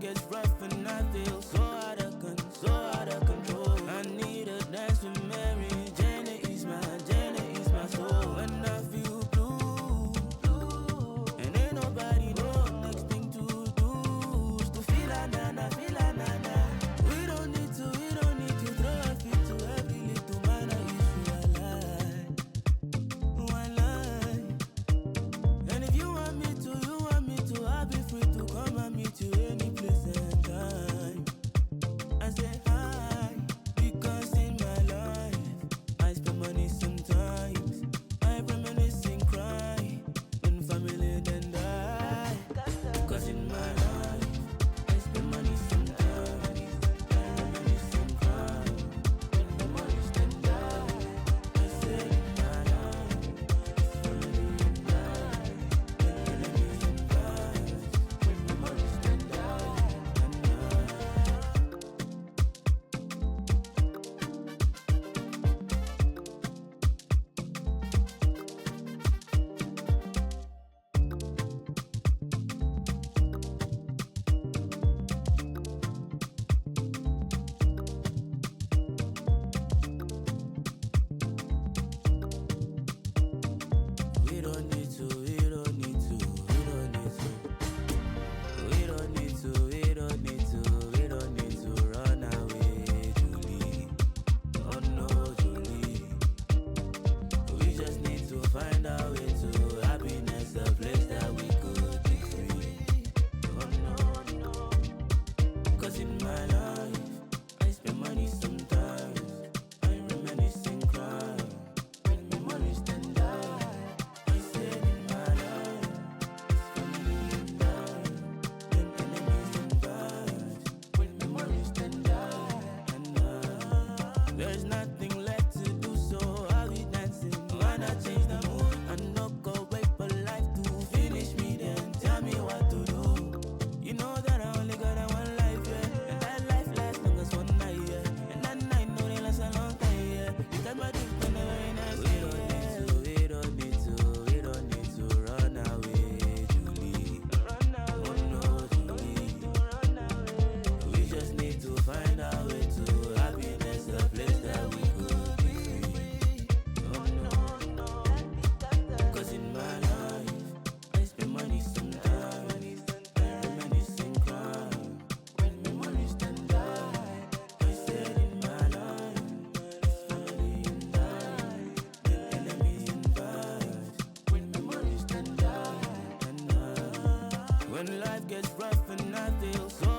gets rough and I feel so out of control. I need a dance with Mary Jane to ease my soul. When I feel blue, and ain't nobody know next thing to do is to feel a na. We don't need to throw our feet to every little minor issue. I lie. And if you want me to, I'll be free to come and meet you any place and time. I say hi, because in my life, I spend money sometimes. I reminiscing, cry, when family then die. Because in my life, I spend money sometimes. I reminiscing, cry, when memories then die. I say in my life, family then die. When enemies then die. When memories then die. We don't need to run away, Julie. Oh no, Julie. We just need to find our way to happiness, a place that we could be free. Oh no. Cause in my life, I spend money sometimes. I reminiscing, cry, when memories then die. I said in my life, family and die. When enemies then die. When memories then die. And there's nothing left to do, so I'll be dancing. Wanna change the mood and not go wait for life to finish me, then tell me what to do. You know that I only got a one life, yeah. And that life lasts long as one night, yeah. And that night know they last a long time, yeah. You got my dick in a very nice way. We don't need to run away, Julie. Oh no, Julie. We just need to find our way to happiness, a place that we could be free. Oh no. Cause in my life, I spend money sometimes. I reminiscing, cry, when memories then die. I said in my life, family and die. When enemies invite, when memories then die. And when life gets rough and I feel so